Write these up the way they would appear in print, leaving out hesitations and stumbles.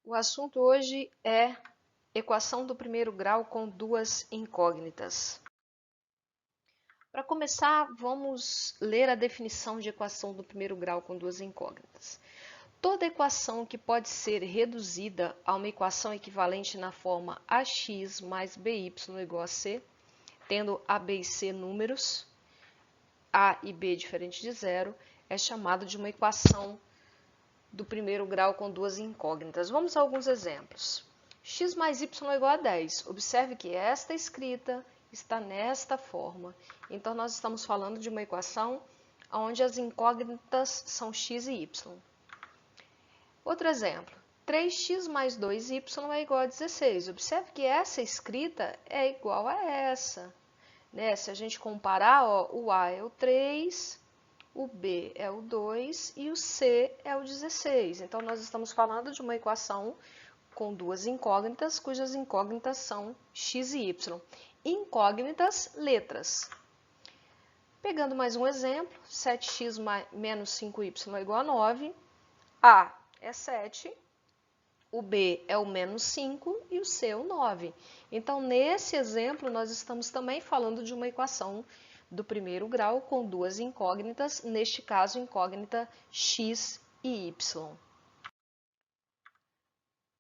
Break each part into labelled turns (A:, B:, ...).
A: O assunto hoje é equação do primeiro grau com duas incógnitas. Para começar, vamos ler a definição de equação do primeiro grau com duas incógnitas. Toda equação que pode ser reduzida a uma equação equivalente na forma ax mais by igual a c, tendo a, b e c números, a e b diferente de zero, é chamada de uma equação do primeiro grau com duas incógnitas. Vamos a alguns exemplos. X mais y igual a 10. Observe que esta escrita está nesta forma. Então, nós estamos falando de uma equação onde as incógnitas são x e y. Outro exemplo. 3x mais 2y é igual a 16. Observe que essa escrita é igual a essa. Se a gente comparar, o a é o 3, o b é o 2 e o c é o 16. Então, nós estamos falando de uma equação com duas incógnitas, cujas incógnitas são x e y. Incógnitas, letras. Pegando mais um exemplo, 7x menos 5y é igual a 9. A é 7, o b é o menos 5 e o c é o 9. Então, nesse exemplo, nós estamos também falando de uma equação do primeiro grau com duas incógnitas, neste caso, incógnita x e y.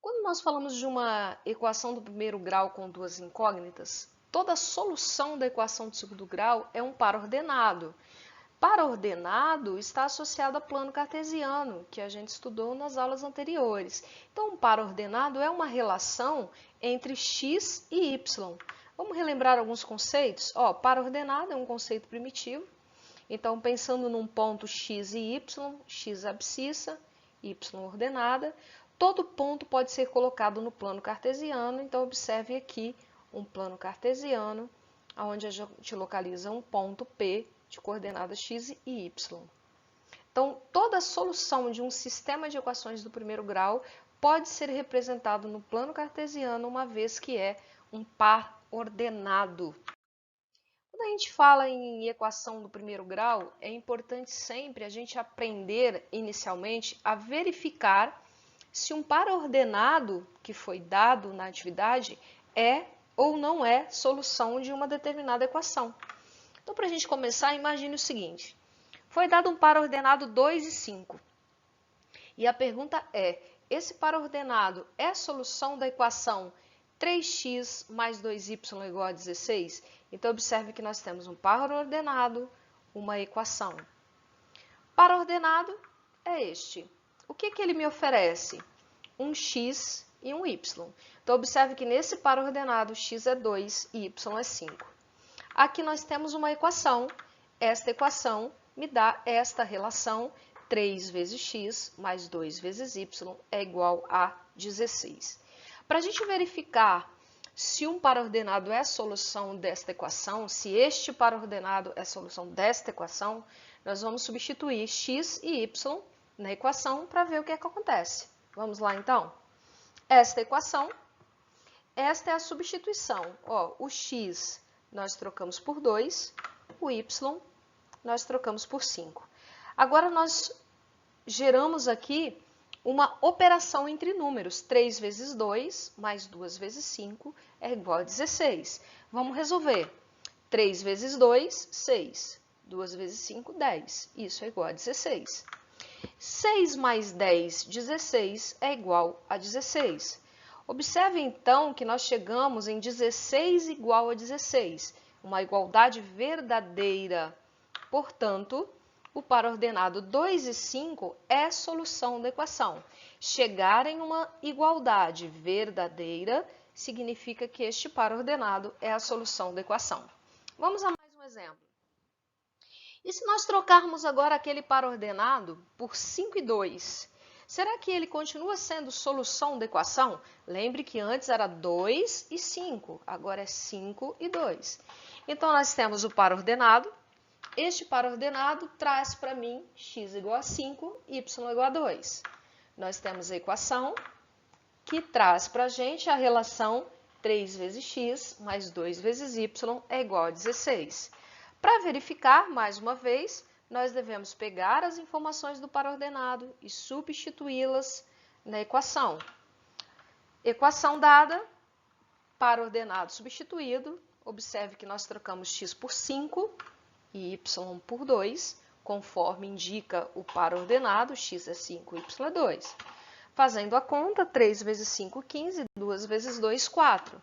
A: Quando nós falamos de uma equação do primeiro grau com duas incógnitas, toda solução da equação do segundo grau é um par ordenado. Par ordenado está associado a plano cartesiano, que a gente estudou nas aulas anteriores. Então, um par ordenado é uma relação entre x e y. Vamos relembrar alguns conceitos? Par ordenado é um conceito primitivo. Então, pensando num ponto x e y, x abscissa, y ordenada, todo ponto pode ser colocado no plano cartesiano. Então, observe aqui um plano cartesiano, onde a gente localiza um ponto P de coordenadas x e y. Então, toda solução de um sistema de equações do primeiro grau pode ser representado no plano cartesiano, uma vez que é um par ordenado. Quando a gente fala em equação do primeiro grau, é importante sempre a gente aprender inicialmente a verificar se um par ordenado que foi dado na atividade é ou não é solução de uma determinada equação. Então, para a gente começar, imagine o seguinte. Foi dado um par ordenado 2 e 5. E a pergunta é, esse par ordenado é a solução da equação 3x mais 2y igual a 16? Então, observe que nós temos um par ordenado, uma equação. Par ordenado é este. O que ele me oferece? Um x e um y. Então, observe que nesse par ordenado, x é 2 e y é 5. Aqui nós temos uma equação. Esta equação me dá esta relação, 3 vezes x mais 2 vezes y é igual a 16. Para a gente verificar se um par ordenado é a solução desta equação, se este par ordenado é a solução desta equação, nós vamos substituir x e y na equação para ver o que é que acontece. Vamos lá, então? Esta equação, esta é a substituição. O x nós trocamos por 2, o y nós trocamos por 5. Agora, nós geramos aqui uma operação entre números. 3 vezes 2 mais 2 vezes 5 é igual a 16. Vamos resolver. 3 vezes 2, 6. 2 vezes 5, 10. Isso é igual a 16. 6 mais 10, 16 é igual a 16. Observe, então, que nós chegamos em 16 igual a 16, uma igualdade verdadeira. Portanto, o par ordenado 2 e 5 é a solução da equação. Chegar em uma igualdade verdadeira significa que este par ordenado é a solução da equação. Vamos a mais um exemplo. E se nós trocarmos agora aquele par ordenado por 5 e 2? Será que ele continua sendo solução da equação? Lembre que antes era 2 e 5, agora é 5 e 2. Então, nós temos o par ordenado. Este par ordenado traz para mim x igual a 5, y igual a 2. Nós temos a equação que traz para a gente a relação 3 vezes x mais 2 vezes y é igual a 16. Para verificar, mais uma vez, nós devemos pegar as informações do par ordenado e substituí-las na equação. Equação dada, par ordenado substituído. Observe que nós trocamos x por 5 e y por 2, conforme indica o par ordenado, x é 5, y é 2. Fazendo a conta, 3 vezes 5, 15, 2 vezes 2, 4.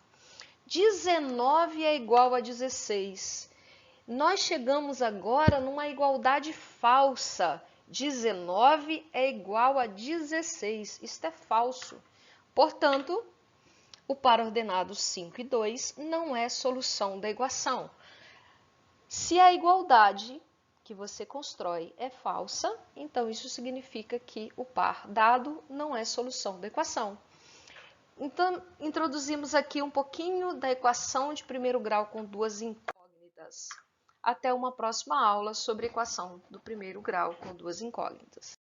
A: 19 é igual a 16. Nós chegamos agora numa igualdade falsa. 19 é igual a 16. Isto é falso. Portanto, o par ordenado 5 e 2 não é solução da equação. Se a igualdade que você constrói é falsa, então isso significa que o par dado não é solução da equação. Então, introduzimos aqui um pouquinho da equação de primeiro grau com duas incógnitas. Até uma próxima aula sobre equação do primeiro grau com duas incógnitas.